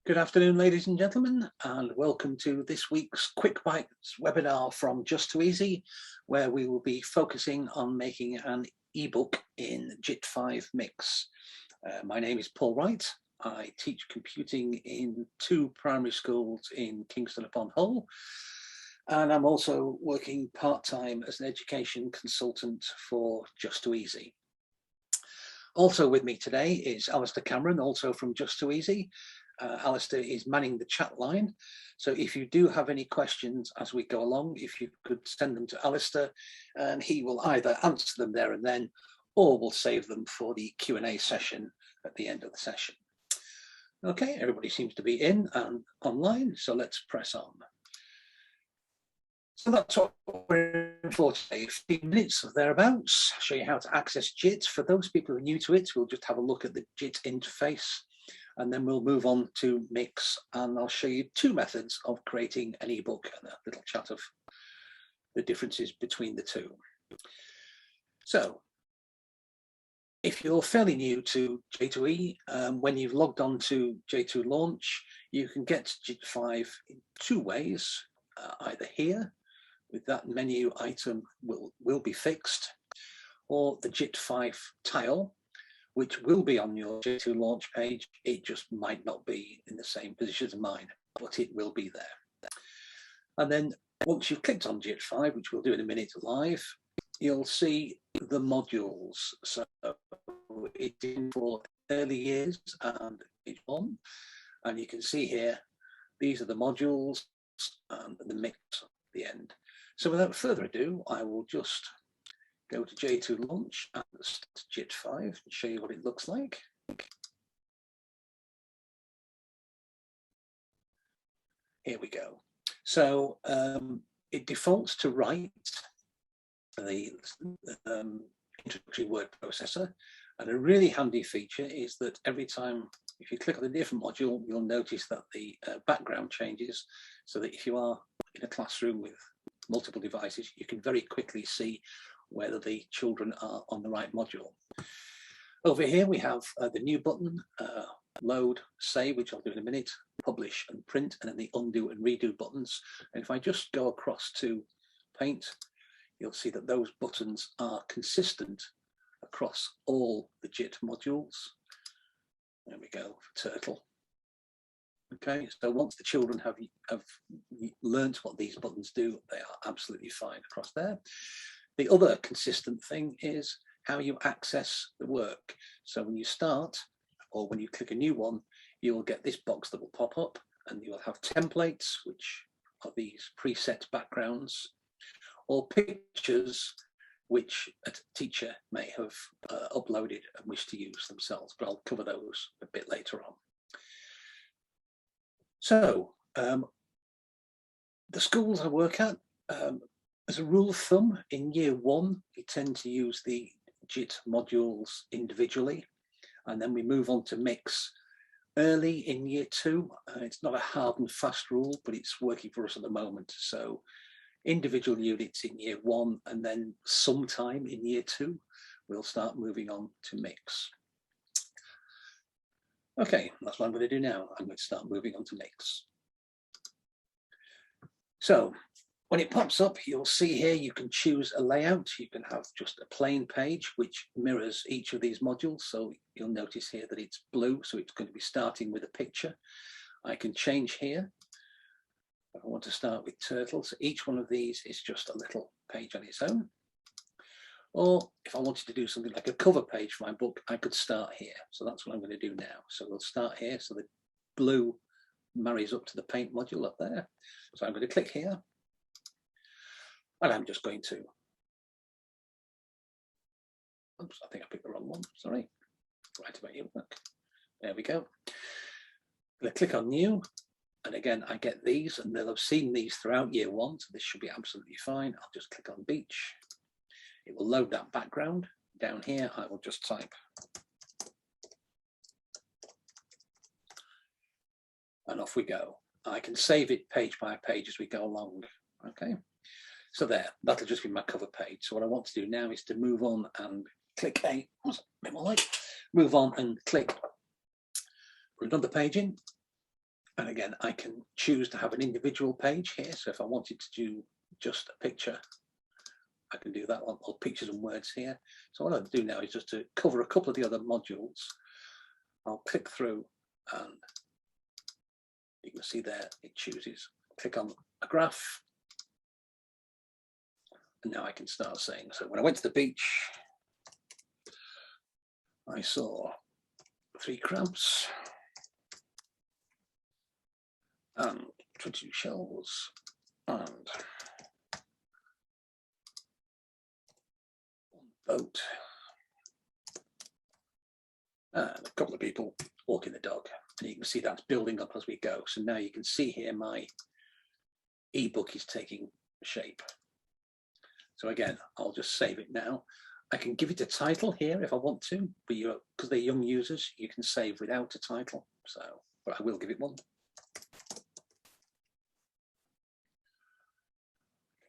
Good afternoon, ladies and gentlemen, and welcome to this week's Quick Bites webinar from Just Too Easy, where we will be focusing on making an ebook in JIT5 Mix. My name is Paul Wright. I teach computing in 2 primary schools in Kingston upon Hull, and I'm also working part-time as an education consultant for Just Too Easy. Also with me today is Alistair Cameron, also from Just Too Easy. Alistair is manning the chat line, so if you do have any questions as we go along, if you could send them to Alistair, and he will either answer them there and then, or we'll save them for the Q&A session at the end of the session. Okay, everybody seems to be in and online, so let's press on. So that's what we're in for today, 15 minutes or thereabouts. I'll show you how to access JIT. For those people who are new to it, we'll just have a look at the JIT interface, and then we'll move on to Mix, and I'll show you 2 methods of creating an ebook and a little chat of the differences between the 2. So if you're fairly new to J2E, when you've logged on to J2 Launch, you can get to JIT5 in 2 ways, either here, with that menu item will be fixed, or the JIT5 tile, which will be on your J2 launch page. It just might not be in the same position as mine, but it will be there. And then once you've clicked on JIT5, which we'll do in a minute live, you'll see the modules. So it's in for early years and page 1. And you can see here, these are the modules and the mix at the end. So without further ado, I will just go to J2 Launch and start JIT5 and show you what it looks like. Here we go. So it defaults to write the introductory word processor, and a really handy feature is that every time if you click on a different module, you'll notice that the background changes, so that if you are in a classroom with multiple devices, you can very quickly see whether the children are on the right module. Over here we have the new button, load, save, which I'll do in a minute, publish and print, and then the undo and redo buttons. And if I just go across to paint, you'll see that those buttons are consistent across all the JIT modules. There we go for turtle. Okay, so once the children have learnt what these buttons do, they are absolutely fine across there. The other consistent thing is how you access the work. So when you start, or when you click a new one, you will get this box that will pop up, and you will have templates, which are these preset backgrounds, or pictures, which a teacher may have uploaded and wish to use themselves, but I'll cover those a bit later on. So the schools I work at, as a rule of thumb, in year 1, we tend to use the JIT modules individually, and then we move on to Mix early in year 2. It's not a hard and fast rule, but it's working for us at the moment. So individual units in year 1, and then sometime in year 2, we'll start moving on to Mix. Okay, that's what I'm going to do now. I'm going to start moving on to Mix. So when it pops up, you'll see here you can choose a layout. You can have just a plain page which mirrors each of these modules. So you'll notice here that it's blue, so it's going to be starting with a picture. I can change here. If I want to start with turtles, each one of these is just a little page on its own. Or if I wanted to do something like a cover page for my book, I could start here. So that's what I'm going to do now. So we'll start here. So the blue marries up to the paint module up there. So I'm going to click here. And I'm just going to, oops, I think I picked the wrong one, sorry. Right about your work. There we go. I'm going to click on new. And again, I get these, and they'll have seen these throughout year 1. So this should be absolutely fine. I'll just click on beach. It will load that background. Down here, I will just type. And off we go. I can save it page by page as we go along. Okay. So there, that'll just be my cover page. So what I want to do now is to move on and click move on and click, put another page in, And again, I can choose to have an individual page here. So if I wanted to do just a picture, I can do that one, or pictures and words here. So what I'll do now is just to cover a couple of the other modules. I'll click through and you can see there it chooses. Click on a graph. And now I can start saying, so when I went to the beach, I saw 3 crabs and 22 shells and 1 boat and a couple of people walking the dog. And you can see that's building up as we go. So now you can see here my ebook is taking shape. So again, I'll just save it now. I can give it a title here if I want to, but because they're young users, you can save without a title. So, but I will give it one.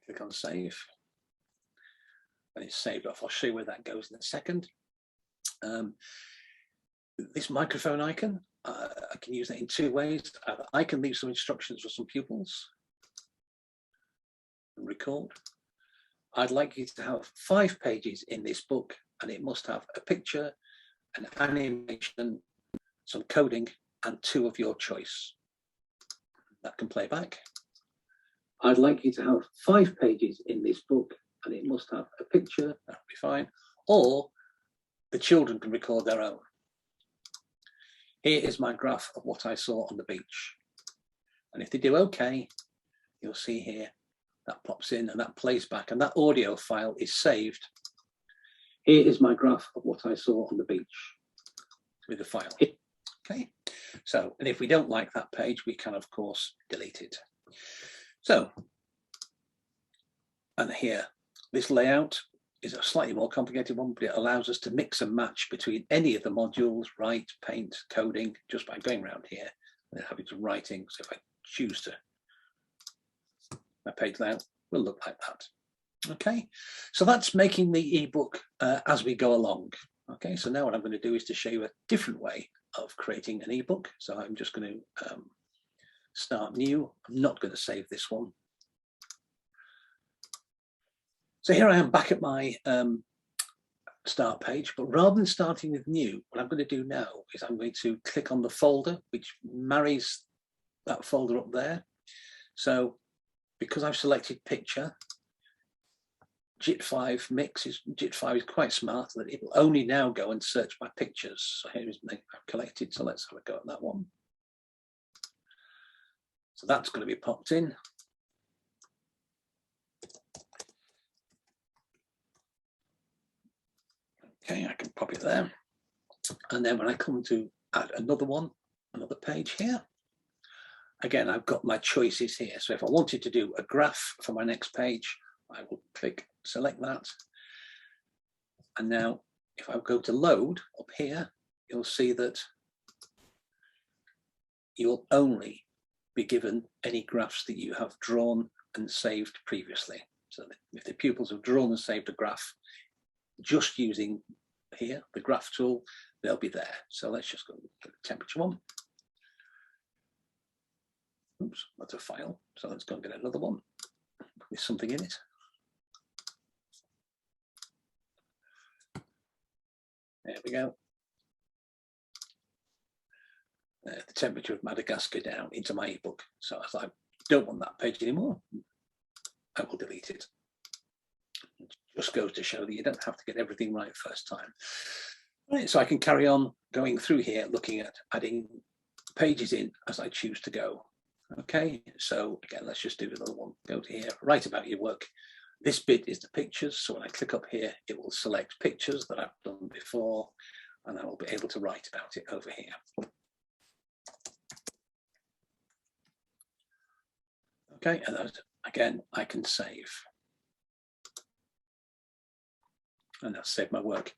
Click on save. And it's saved off. I'll show you where that goes in a second. This microphone icon, I can use that in 2 ways. I can leave some instructions for some pupils and record. I'd like you to have 5 pages in this book, and it must have a picture, an animation, some coding, and 2 of your choice. That can play back. I'd like you to have 5 pages in this book, and it must have a picture, that'll be fine, or the children can record their own. Here is my graph of what I saw on the beach. And if they do okay, you'll see here, that pops in and that plays back, and that audio file is saved. Here is my graph of what I saw on the beach with the file. Okay, so, and if we don't like that page, we can of course delete it. So, and here, this layout is a slightly more complicated one, but it allows us to mix and match between any of the modules, write, paint, coding, just by going around here and then having some writing. So if I choose to, my page layout will look like that. Okay, so that's making the ebook as we go along. Okay, so now what I'm going to do is to show you a different way of creating an ebook. So I'm just going to start new. I'm not going to save this one. So here I am back at my start page, but rather than starting with new, what I'm going to do now is I'm going to click on the folder which marries that folder up there. So because I've selected picture, JIT5 mix is JIT5 is quite smart that it will only now go and search my pictures. So here is I've collected. So let's have a go at that one. So that's going to be popped in. Okay, I can pop it there. And then when I come to add another one, another page here, again, I've got my choices here. So if I wanted to do a graph for my next page, I will click, select that. And now if I go to load up here, you'll see that you'll only be given any graphs that you have drawn and saved previously. So if the pupils have drawn and saved a graph, just using here, the graph tool, they'll be there. So let's just go to the temperature one. Oops, that's a file. So let's go and get another one with something in it. There we go. The temperature of Madagascar down into my ebook. So if I don't want that page anymore, I will delete it. Just goes to show that you don't have to get everything right first time. Right, so I can carry on going through here, looking at adding pages in as I choose to go. Okay, so again, let's just do another one. Go to here, write about your work. This bit is the pictures. So when I click up here, it will select pictures that I've done before, and I will be able to write about it over here. Okay, and those, again, I can save. And that's saved my work.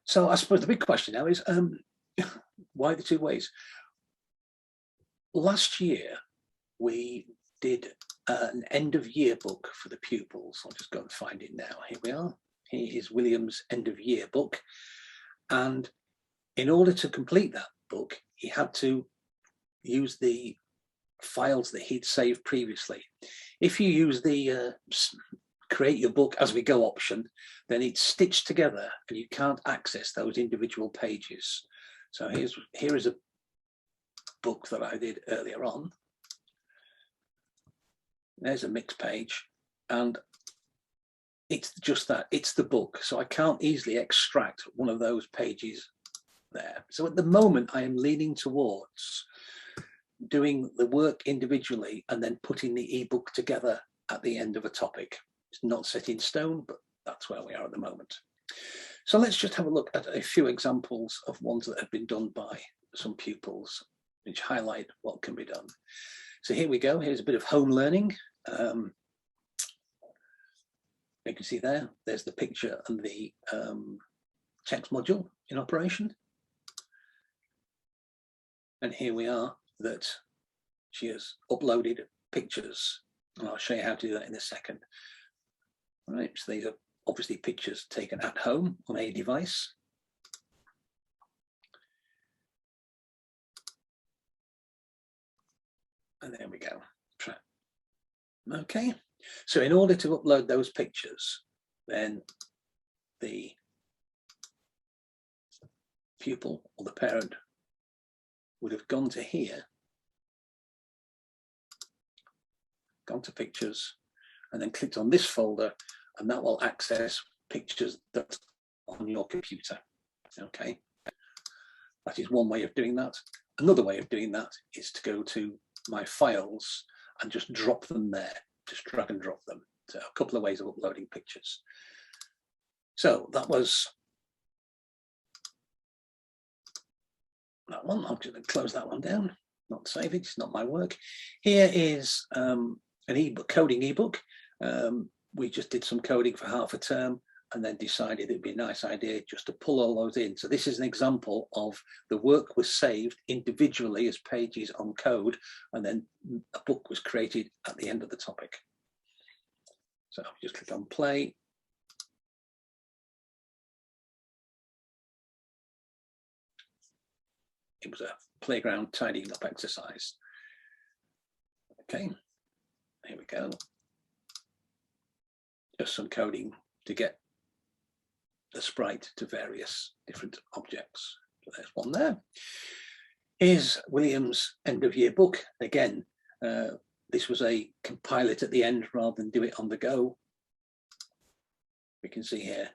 So I suppose the big question now is, why the 2 ways? Last year, we did an end of year book for the pupils. I'll just go and find it now. Here we are. Here is William's end of year book. And in order to complete that book, he had to use the files that he'd saved previously. If you use the create your book as we go option, then it's stitched together and you can't access those individual pages. So here is a book that I did earlier on. There's a mixed page, and it's just that, it's the book. So I can't easily extract one of those pages there. So at the moment I am leaning towards doing the work individually and then putting the ebook together at the end of a topic. It's not set in stone, but that's where we are at the moment. So let's just have a look at a few examples of ones that have been done by some pupils, which highlight what can be done. So here we go. Here's a bit of home learning. You can see there's the picture and the text module in operation. And here we are that she has uploaded pictures, and I'll show you how to do that in a second. All right, so these are obviously pictures taken at home on a device. And there we go. Okay, so in order to upload those pictures, then the pupil or the parent would have gone to here, gone to pictures, and then clicked on this folder, and that will access pictures that's on your computer. Okay, that is one way of doing that. Another way of doing that is to go to my files and just drop them there, just drag and drop them. So a couple of ways of uploading pictures. So that was that one. I'm just going to close that one down, not save it, it's not my work. Here is an ebook, coding ebook. We just did some coding for half a term and then decided it'd be a nice idea just to pull all those in. So this is an example of the work was saved individually as pages on code, and then a book was created at the end of the topic. So I'll just click on play. It was a playground tidying up exercise. Okay, here we go. Just some coding to get the sprite to various different objects. So there's one there. Here's William's end of year book. Again, this was a compile it at the end rather than do it on the go. We can see here,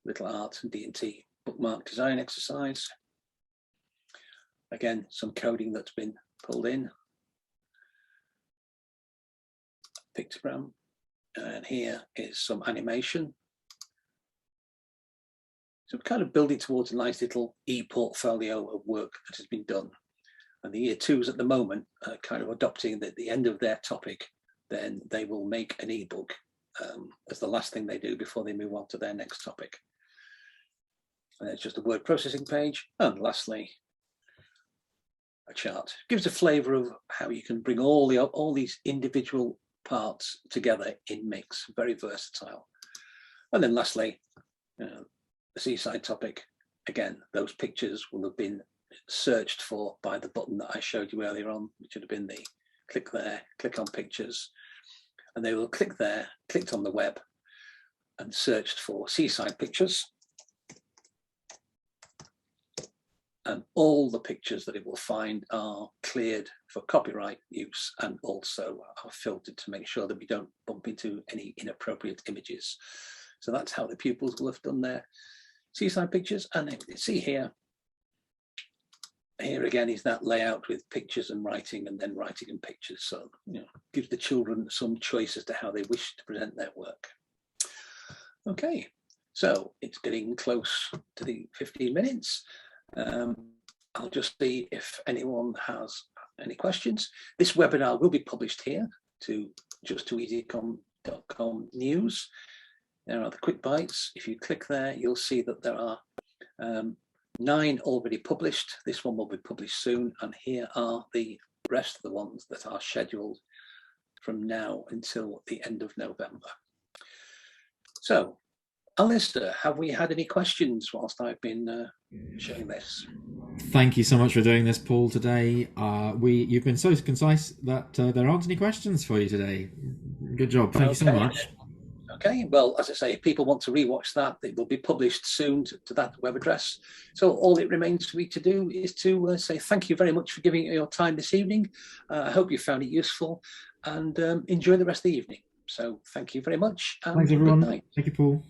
little art and D&T bookmark design exercise. Again, some coding that's been pulled in. Pictogram. And here is some animation. So we're kind of building towards a nice little e-portfolio of work that has been done. And the year twos at the moment are kind of adopting that at the end of their topic, then they will make an ebook as the last thing they do before they move on to their next topic. And it's just a word processing page. And lastly, a chart. Gives a flavour of how you can bring all these individual parts together in mix. Very versatile. And then lastly, the seaside topic. Again, those pictures will have been searched for by the button that I showed you earlier on, which would have been the click there, click on pictures, and they will click there, clicked on the web and searched for seaside pictures. And all the pictures that it will find are cleared for copyright use and also are filtered to make sure that we don't bump into any inappropriate images. So that's how the pupils will have done their seaside pictures. And you can see here again is that layout with pictures and writing, and then writing and pictures. So, you know, gives the children some choice as to how they wish to present their work. Okay, so it's getting close to the 15 minutes. I'll just see if anyone has any questions. This webinar will be published here to just2easycom.com news. There are the quick bites. If you click there, you'll see that there are 9 already published. This one will be published soon, and here are the rest of the ones that are scheduled from now until the end of November. So Alistair, have we had any questions whilst I've been showing this? Thank you so much for doing this, Paul, today. You've been so concise that there aren't any questions for you today. Good job. Thank you so Okay. much. Okay, well, as I say, if people want to rewatch that, it will be published soon to that web address. So all it remains for me to do is to say thank you very much for giving your time this evening. I hope you found it useful, and enjoy the rest of the evening. So thank you very much, and Thanks, good everyone. night. Thank you, Paul.